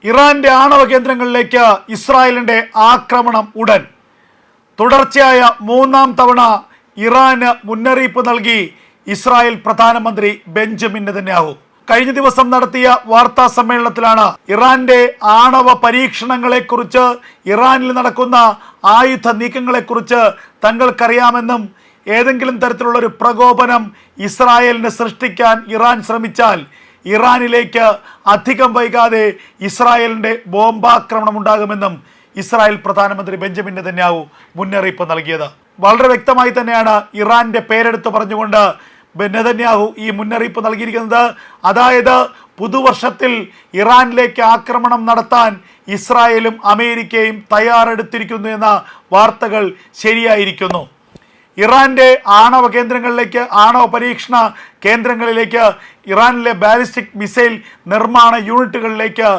ഇറാന്റെ ആണവ കേന്ദ്രങ്ങളിലേക്ക് ഇസ്രായേലിന്റെ ആക്രമണം ഉടൻ. തുടർച്ചയായ മൂന്നാം തവണ ഇറാന് മുന്നറിയിപ്പ് നൽകി ഇസ്രായേൽ പ്രധാനമന്ത്രി ബെഞ്ചമിൻ നെതന്യാഹു. കഴിഞ്ഞ ദിവസം നടത്തിയ വാർത്താ സമ്മേളനത്തിലാണ് ഇറാന്റെ ആണവ പരീക്ഷണങ്ങളെക്കുറിച്ച്, ഇറാനിൽ നടക്കുന്ന ആയുധ നീക്കങ്ങളെക്കുറിച്ച് തങ്ങൾക്കറിയാമെന്നും ഏതെങ്കിലും തരത്തിലുള്ള ഒരു പ്രകോപനം ഇസ്രായേലിനെ സൃഷ്ടിക്കാൻ ഇറാൻ ശ്രമിച്ചാൽ ഇറാനിലേക്ക് അധികം വൈകാതെ ഇസ്രായേലിന്റെ ബോംബാക്രമണം ഉണ്ടാകുമെന്നും ഇസ്രായേൽ പ്രധാനമന്ത്രി ബെഞ്ചമിൻ നെതന്യാഹു മുന്നറിയിപ്പ് നൽകിയത്. വളരെ വ്യക്തമായി തന്നെയാണ് ഇറാന്റെ പേരെടുത്ത് പറഞ്ഞുകൊണ്ട് നെതന്യാഹു ഈ മുന്നറിയിപ്പ് നൽകിയിരിക്കുന്നത്. അതായത് പുതുവർഷത്തിൽ ഇറാനിലേക്ക് ആക്രമണം നടത്താൻ ഇസ്രായേലും അമേരിക്കയും തയ്യാറെടുത്തിരിക്കുന്നു എന്ന വാർത്തകൾ ശരിയായിരിക്കുന്നു. ഇറാന്റെ ആണവ കേന്ദ്രങ്ങളിലേക്ക്, ആണവ പരീക്ഷണ കേന്ദ്രങ്ങളിലേക്ക്, ഇറാനിലെ ബാലിസ്റ്റിക് മിസൈൽ നിർമ്മാണ യൂണിറ്റുകളിലേക്ക്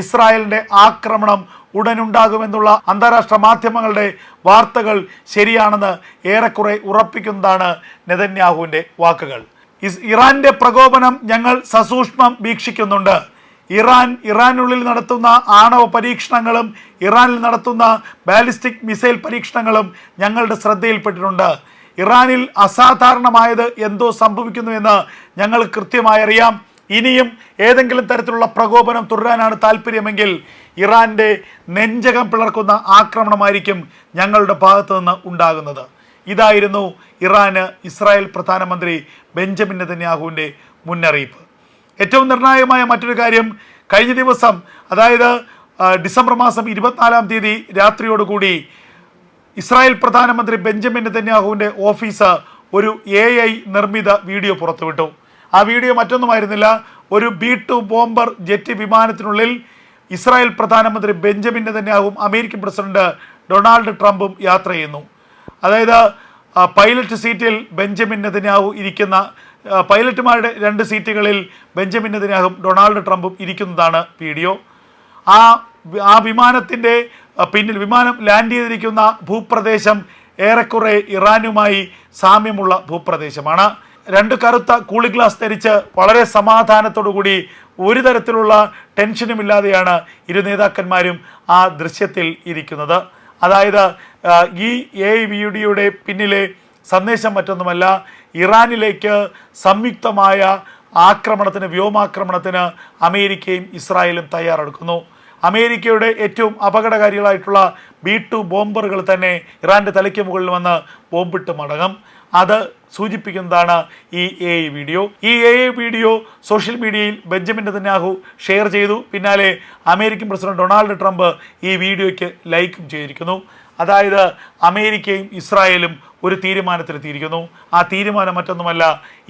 ഇസ്രായേലിന്റെ ആക്രമണം ഉടനുണ്ടാകുമെന്നുള്ള അന്താരാഷ്ട്ര മാധ്യമങ്ങളുടെ വാർത്തകൾ ശരിയാണെന്ന് ഏറെക്കുറെ ഉറപ്പിക്കുന്നതാണ് നെതന്യാഹുവിൻ്റെ വാക്കുകൾ. ഇറാന്റെ പ്രകോപനം ഞങ്ങൾ സസൂക്ഷ്മം വീക്ഷിക്കുന്നുണ്ട്. ഇറാനുള്ളിൽ നടത്തുന്ന ആണവ പരീക്ഷണങ്ങളും ഇറാനിൽ നടത്തുന്ന ബാലിസ്റ്റിക് മിസൈൽ പരീക്ഷണങ്ങളും ഞങ്ങളുടെ ശ്രദ്ധയിൽപ്പെട്ടിട്ടുണ്ട്. ഇറാനിൽ അസാധാരണമായത് എന്തോ സംഭവിക്കുന്നു എന്ന് ഞങ്ങൾ കൃത്യമായി അറിയാം. ഇനിയും ഏതെങ്കിലും തരത്തിലുള്ള പ്രകോപനം തുടരാനാണ് താല്പര്യമെങ്കിൽ ഇറാന്റെ നെഞ്ചകം പിളർക്കുന്ന ആക്രമണമായിരിക്കും ഞങ്ങളുടെ ഭാഗത്തു നിന്ന് ഉണ്ടാകുന്നത്. ഇതായിരുന്നു ഇസ്രായേൽ പ്രധാനമന്ത്രി ബെഞ്ചമിൻ നെതന്യാഹുവിൻ്റെ മുന്നറിയിപ്പ്. ഏറ്റവും നിർണായകമായ മറ്റൊരു കാര്യം, കഴിഞ്ഞ ദിവസം, അതായത് ഡിസംബർ മാസം 24-ാം തീയതി രാത്രിയോടുകൂടി ഇസ്രായേൽ പ്രധാനമന്ത്രി ബെഞ്ചമിൻ നെതന്യാഹുവിൻ്റെ ഓഫീസ് ഒരു AI നിർമ്മിത വീഡിയോ പുറത്തുവിട്ടു. ആ വീഡിയോ മറ്റൊന്നുമായിരുന്നില്ല, ഒരു B-2 ബോംബർ ജെറ്റ് വിമാനത്തിനുള്ളിൽ ഇസ്രായേൽ പ്രധാനമന്ത്രി ബെഞ്ചമിൻ നെതന്യാഹുവും അമേരിക്കൻ പ്രസിഡന്റ് ഡൊണാൾഡ് ട്രംപും യാത്ര ചെയ്യുന്നു. അതായത് പൈലറ്റ് സീറ്റിൽ ബെഞ്ചമിൻ നെതന്യാഹു ഇരിക്കുന്ന, പൈലറ്റുമാരുടെ 2 സീറ്റുകളിൽ ബെഞ്ചമിൻ നെതന്യാഹുവും ഡൊണാൾഡ് ട്രംപും ഇരിക്കുന്നതാണ് വീഡിയോ. ആ വിമാനത്തിൻ്റെ പിന്നിൽ, വിമാനം ലാൻഡ് ചെയ്തിരിക്കുന്ന ഭൂപ്രദേശം ഏറെക്കുറെ ഇറാനുമായി സാമ്യമുള്ള ഭൂപ്രദേശമാണ്. 2 കറുത്ത കൂളി ഗ്ലാസ് ധരിച്ച് വളരെ സമാധാനത്തോടുകൂടി ഒരു തരത്തിലുള്ള ടെൻഷനുമില്ലാതെയാണ് ഇരു നേതാക്കന്മാരും ആ ദൃശ്യത്തിൽ ഇരിക്കുന്നത്. അതായത് ഈ വീഡിയോയുടെ പിന്നിലെ സന്ദേശം മറ്റൊന്നുമല്ല, ഇറാനിലേക്ക് സംയുക്തമായ ആക്രമണത്തിന്, വ്യോമാക്രമണത്തിന് അമേരിക്കയും ഇസ്രായേലും തയ്യാറെടുക്കുന്നു. അമേരിക്കയുടെ ഏറ്റവും അപകടകാരികളായിട്ടുള്ള B-2 ബോംബറുകൾ തന്നെ ഇറാൻ്റെ തലയ്ക്ക് മുകളിൽ വന്ന് ബോംബിട്ട് മടങ്ങും. അത് സൂചിപ്പിക്കുന്നതാണ് ഈ AI വീഡിയോ. ഈ AI വീഡിയോ സോഷ്യൽ മീഡിയയിൽ ബെഞ്ചമിൻ നെതന്യാഹു ഷെയർ ചെയ്തു. പിന്നാലെ അമേരിക്കൻ പ്രസിഡന്റ് ഡൊണാൾഡ് ട്രംപ് ഈ വീഡിയോയ്ക്ക് ലൈക്കും ചെയ്തിരിക്കുന്നു. അതായത് അമേരിക്കയും ഇസ്രായേലും ഒരു തീരുമാനത്തിലെത്തിയിരിക്കുന്നു. ആ തീരുമാനം മറ്റൊന്നുമല്ല,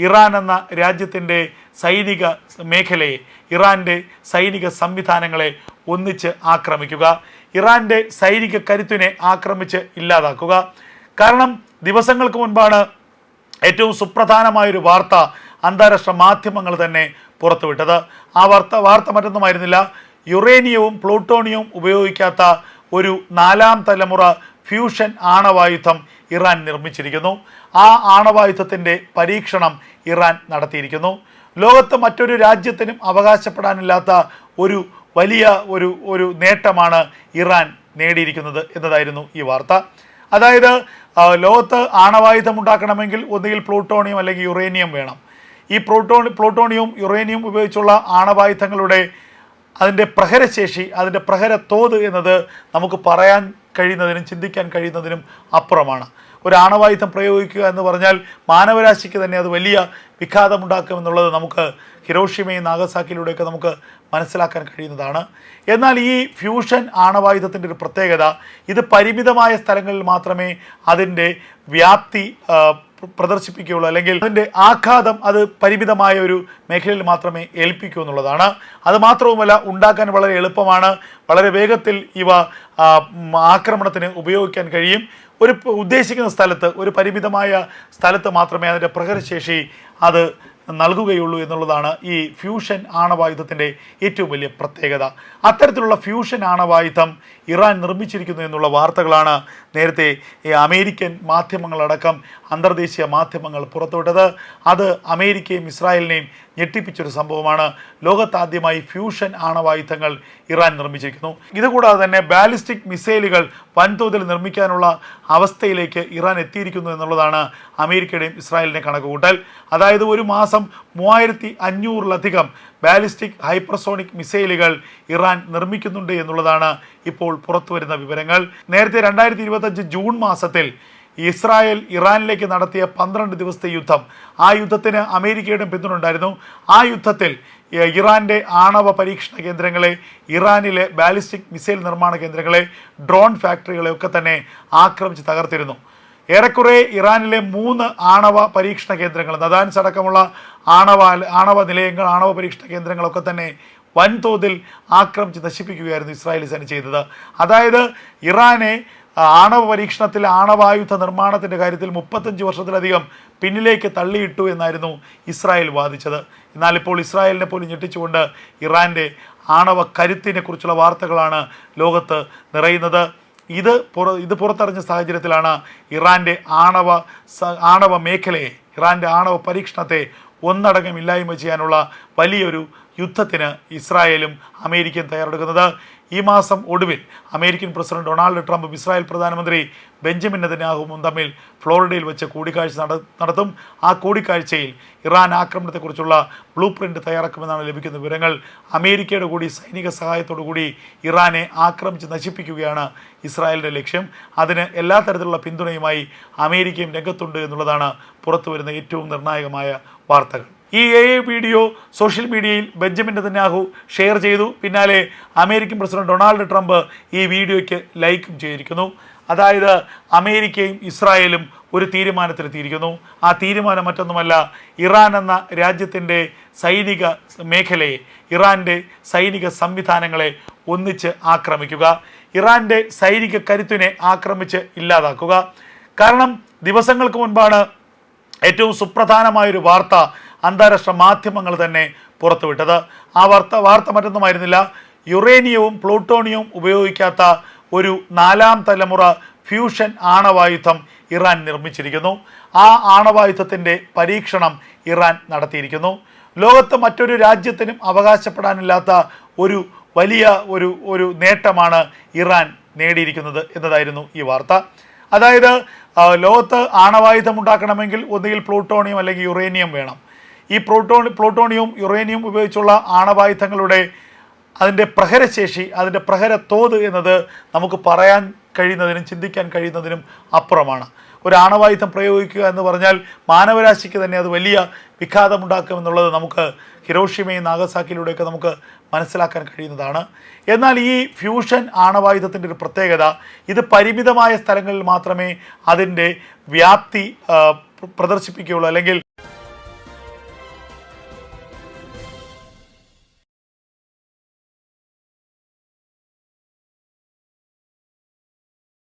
ഇറാൻ എന്ന രാജ്യത്തിൻ്റെ സൈനിക മേഖലയെ, ഇറാൻ്റെ സൈനിക സംവിധാനങ്ങളെ ഒന്നിച്ച് ആക്രമിക്കുക, ഇറാൻ്റെ സൈനിക കരുത്തിനെ ആക്രമിച്ച് ഇല്ലാതാക്കുക. കാരണം ദിവസങ്ങൾക്ക് മുൻപാണ് ഏറ്റവും സുപ്രധാനമായൊരു വാർത്ത അന്താരാഷ്ട്ര മാധ്യമങ്ങൾ തന്നെ പുറത്തുവിട്ടത്. ആ വാർത്ത മറ്റൊന്നുമായിരുന്നില്ല, യുറേനിയവും പ്ലൂട്ടോണിയവും ഉപയോഗിക്കാത്ത ഒരു 4ാം തലമുറ ഫ്യൂഷൻ ആണവായുധം ഇറാൻ നിർമ്മിച്ചിരിക്കുന്നു. ആ ആണവായുധത്തിൻ്റെ പരീക്ഷണം ഇറാൻ നടത്തിയിരിക്കുന്നു. ലോകത്ത് മറ്റൊരു രാജ്യത്തിനും അവകാശപ്പെടാനില്ലാത്ത ഒരു വലിയ ഒരു നേട്ടമാണ് ഇറാൻ നേടിയിരിക്കുന്നത് എന്നതായിരുന്നു ഈ വാർത്ത. അതായത് ലോകത്ത് ആണവായുധം ഉണ്ടാക്കണമെങ്കിൽ ഒന്നുകിൽ പ്ലൂട്ടോണിയം അല്ലെങ്കിൽ യുറേനിയം വേണം. ഈ പ്ലൂട്ടോണിയവും യുറേനിയം ഉപയോഗിച്ചുള്ള ആണവായുധങ്ങളുടെ അതിൻ്റെ പ്രഹരശേഷി, അതിൻ്റെ പ്രഹര തോത് എന്നത് നമുക്ക് പറയാൻ കഴിയുന്നതിനും ചിന്തിക്കാൻ കഴിയുന്നതിനും അപ്പുറമാണ്. ഒരു ആണവായുധം പ്രയോഗിക്കുക എന്ന് പറഞ്ഞാൽ മാനവരാശിക്ക് തന്നെ അത് വലിയ വിഘാതമുണ്ടാക്കുമെന്നുള്ളത് നമുക്ക് ഹിരോഷിമയും നാഗസാക്കിയിലൂടെയൊക്കെ നമുക്ക് മനസ്സിലാക്കാൻ കഴിയുന്നതാണ്. എന്നാൽ ഈ ഫ്യൂഷൻ ആണവായുധത്തിൻ്റെ ഒരു പ്രത്യേകത, ഇത് പരിമിതമായ സ്ഥലങ്ങളിൽ മാത്രമേ അതിൻ്റെ വ്യാപ്തി പ്രദർശിപ്പിക്കുകയുള്ളൂ, അല്ലെങ്കിൽ അതിൻ്റെ ആഘാതം അത് പരിമിതമായ ഒരു മേഖലയിൽ മാത്രമേ ഏൽപ്പിക്കൂ എന്നുള്ളതാണ്. അതുമാത്രവുമല്ല, ഉണ്ടാക്കാൻ വളരെ എളുപ്പമാണ്. വളരെ വേഗത്തിൽ ഇവ ആക്രമണത്തിന് ഉപയോഗിക്കാൻ കഴിയും. ഒരു ഉദ്ദേശിക്കുന്ന സ്ഥലത്ത്, ഒരു പരിമിതമായ സ്ഥലത്ത് മാത്രമേ അതിൻ്റെ പ്രഹരശേഷി അത് നൽകുകയുള്ളൂ എന്നുള്ളതാണ് ഈ ഫ്യൂഷൻ ആണവായുധത്തിൻ്റെ ഏറ്റവും വലിയ പ്രത്യേകത. അത്തരത്തിലുള്ള ഫ്യൂഷൻ ആണവായുധം ഇറാൻ നിർമ്മിച്ചിരിക്കുന്നു എന്നുള്ള വാർത്തകളാണ് നേരത്തെ അമേരിക്കൻ മാധ്യമങ്ങളടക്കം അന്തർദേശീയ മാധ്യമങ്ങൾ പുറത്തുവിട്ടത്. അത് അമേരിക്കയും ഇസ്രായേലിനെയും ഞെട്ടിപ്പിച്ചൊരു സംഭവമാണ്. ലോകത്താദ്യമായി ഫ്യൂഷൻ ആണവായുധങ്ങൾ ഇറാൻ നിർമ്മിച്ചിരിക്കുന്നു. ഇതുകൂടാതെ തന്നെ ബാലിസ്റ്റിക് മിസൈലുകൾ വൻതോതിൽ നിർമ്മിക്കാനുള്ള അവസ്ഥയിലേക്ക് ഇറാൻ എത്തിയിരിക്കുന്നു എന്നുള്ളതാണ് അമേരിക്കയുടെയും ഇസ്രായേലിൻ്റെയും കണക്കുകൂട്ടൽ. അതായത് ഒരു മാസം 3500-ലധികം ബാലിസ്റ്റിക് ഹൈപ്പർസോണിക് മിസൈലുകൾ ഇറാൻ നിർമ്മിക്കുന്നുണ്ട് എന്നുള്ളതാണ് ഇപ്പോൾ പുറത്തുവരുന്ന വിവരങ്ങൾ. നേരത്തെ 2025 ജൂൺ മാസത്തിൽ ഇസ്രായേൽ ഇറാനിലേക്ക് നടത്തിയ 12 ദിവസത്തെ യുദ്ധം, ആ യുദ്ധത്തിന് അമേരിക്കയുടെ പിന്തുണ ഉണ്ടായിരുന്നു. ആ യുദ്ധത്തിൽ ഇറാൻ്റെ ആണവ പരീക്ഷണ കേന്ദ്രങ്ങളെ, ഇറാനിലെ ബാലിസ്റ്റിക് മിസൈൽ നിർമ്മാണ കേന്ദ്രങ്ങളെ, ഡ്രോൺ ഫാക്ടറികളെ ഒക്കെ തന്നെ ആക്രമിച്ച് തകർത്തിരുന്നു. ഏറെക്കുറെ ഇറാനിലെ 3 ആണവ പരീക്ഷണ കേന്ദ്രങ്ങൾ, നദാൻസ് അടക്കമുള്ള ആണവ നിലയങ്ങൾ, ആണവ പരീക്ഷണ കേന്ദ്രങ്ങളൊക്കെ തന്നെ വൻതോതിൽ ആക്രമിച്ച് നശിപ്പിക്കുകയായിരുന്നു ഇസ്രായേലി സേന ചെയ്തത്. അതായത് ഇറാനെ ആണവ പരീക്ഷണത്തിൽ, ആണവായുധ നിർമ്മാണത്തിൻ്റെ കാര്യത്തിൽ 35 വർഷത്തിലധികം പിന്നിലേക്ക് തള്ളിയിട്ടു എന്നായിരുന്നു ഇസ്രായേൽ വാദിച്ചത്. എന്നാൽ ഇപ്പോൾ ഇസ്രായേലിനെ പോലും ഞെട്ടിച്ചുകൊണ്ട് ഇറാൻ്റെ ആണവ കരുത്തിനെ കുറിച്ചുള്ള വാർത്തകളാണ് ലോകത്ത് നിറയുന്നത്. ഇത് പുറത്തറിഞ്ഞ സാഹചര്യത്തിലാണ് ഇറാൻ്റെ ആണവ മേഖലയെ, ഇറാൻ്റെ ആണവ പരീക്ഷണത്തെ ഒന്നടങ്കം ഇല്ലായ്മ ചെയ്യാനുള്ള വലിയൊരു യുദ്ധത്തിന് ഇസ്രായേലും അമേരിക്കയും തയ്യാറെടുക്കുന്നത്. ഈ മാസം ഒടുവിൽ അമേരിക്കൻ പ്രസിഡന്റ് ഡൊണാൾഡ് ട്രംപും ഇസ്രായേൽ പ്രധാനമന്ത്രി ബെഞ്ചമിൻ നെതന്യാഹുവും തമ്മിൽ ഫ്ലോറിഡയിൽ വെച്ച് കൂടിക്കാഴ്ച നടത്തും. ആ കൂടിക്കാഴ്ചയിൽ ഇറാൻ ആക്രമണത്തെക്കുറിച്ചുള്ള ബ്ലൂ പ്രിൻ്റ് തയ്യാറാക്കുമെന്നാണ് ലഭിക്കുന്ന വിവരങ്ങൾ. അമേരിക്കയുടെ കൂടി സൈനിക സഹായത്തോടു കൂടി ഇറാനെ ആക്രമിച്ച് നശിപ്പിക്കുകയാണ് ഇസ്രായേലിൻ്റെ ലക്ഷ്യം. അതിന് എല്ലാ തരത്തിലുള്ള പിന്തുണയുമായി അമേരിക്കയും രംഗത്തുണ്ട് എന്നുള്ളതാണ് പുറത്തു വരുന്ന ഏറ്റവും നിർണായകമായ വാർത്തകൾ. ഈ വീഡിയോ സോഷ്യൽ മീഡിയയിൽ ബെഞ്ചമിൻ നെതന്യാഹു ഷെയർ ചെയ്തു. പിന്നാലെ അമേരിക്കൻ പ്രസിഡന്റ് ഡൊണാൾഡ് ട്രംപ് ഈ വീഡിയോയ്ക്ക് ലൈക്കും ചെയ്തിരിക്കുന്നു. അതായത് അമേരിക്കയും ഇസ്രായേലും ഒരു തീരുമാനത്തിലെത്തിയിരിക്കുന്നു. ആ തീരുമാനം മറ്റൊന്നുമല്ല, ഇറാൻ എന്ന രാജ്യത്തിൻ്റെ സൈനിക മേഖലയെ, ഇറാൻ്റെ സൈനിക സംവിധാനങ്ങളെ ഒന്നിച്ച് ആക്രമിക്കുക, ഇറാൻ്റെ സൈനിക കരുത്തിനെ ആക്രമിച്ച് ഇല്ലാതാക്കുക. കാരണം ദിവസങ്ങൾക്ക് മുൻപാണ് ഏറ്റവും സുപ്രധാനമായൊരു വാർത്ത അന്താരാഷ്ട്ര മാധ്യമങ്ങൾ തന്നെ പുറത്തുവിട്ടത്. ആ വാർത്ത മറ്റൊന്നുമായിരുന്നില്ല, യുറേനിയവും പ്ലൂട്ടോണിയവും ഉപയോഗിക്കാത്ത ഒരു 4ാം തലമുറ ഫ്യൂഷൻ ആണവായുധം ഇറാൻ നിർമ്മിച്ചിരിക്കുന്നു. ആ ആണവായുധത്തിൻ്റെ പരീക്ഷണം ഇറാൻ നടത്തിയിരിക്കുന്നു. ലോകത്ത് മറ്റൊരു രാജ്യത്തിനും അവകാശപ്പെടാനില്ലാത്ത ഒരു വലിയ ഒരു നേട്ടമാണ് ഇറാൻ നേടിയിരിക്കുന്നത് എന്നതായിരുന്നു ഈ വാർത്ത. അതായത് ലോകത്ത് ആണവായുധം ഉണ്ടാക്കണമെങ്കിൽ ഒന്നുകിൽ പ്ലൂട്ടോണിയം അല്ലെങ്കിൽ യുറേനിയം വേണം. ഈ പ്ലൂട്ടോണിയവും യുറേനിയം ഉപയോഗിച്ചുള്ള ആണവായുധങ്ങളുടെ അതിൻ്റെ പ്രഹരശേഷി, അതിൻ്റെ പ്രഹരത്തോത് എന്നത് നമുക്ക് പറയാൻ കഴിയുന്നതിനും ചിന്തിക്കാൻ കഴിയുന്നതിനും അപ്പുറമാണ്. ഒരു ആണവായുധം പ്രയോഗിക്കുക എന്ന് പറഞ്ഞാൽ മാനവരാശിക്ക് തന്നെ അത് വലിയ വിഘാതമുണ്ടാക്കുമെന്നുള്ളത് നമുക്ക് ഹിരോഷിമയും നാഗസാക്കിയിലൂടെയൊക്കെ നമുക്ക് മനസ്സിലാക്കാൻ കഴിയുന്നതാണ്. എന്നാൽ ഈ ഫ്യൂഷൻ ആണവായുധത്തിൻ്റെ ഒരു പ്രത്യേകത, ഇത് പരിമിതമായ സ്ഥലങ്ങളിൽ മാത്രമേ അതിൻ്റെ വ്യാപ്തി പ്രദർശിപ്പിക്കുകയുള്ളൂ, അല്ലെങ്കിൽ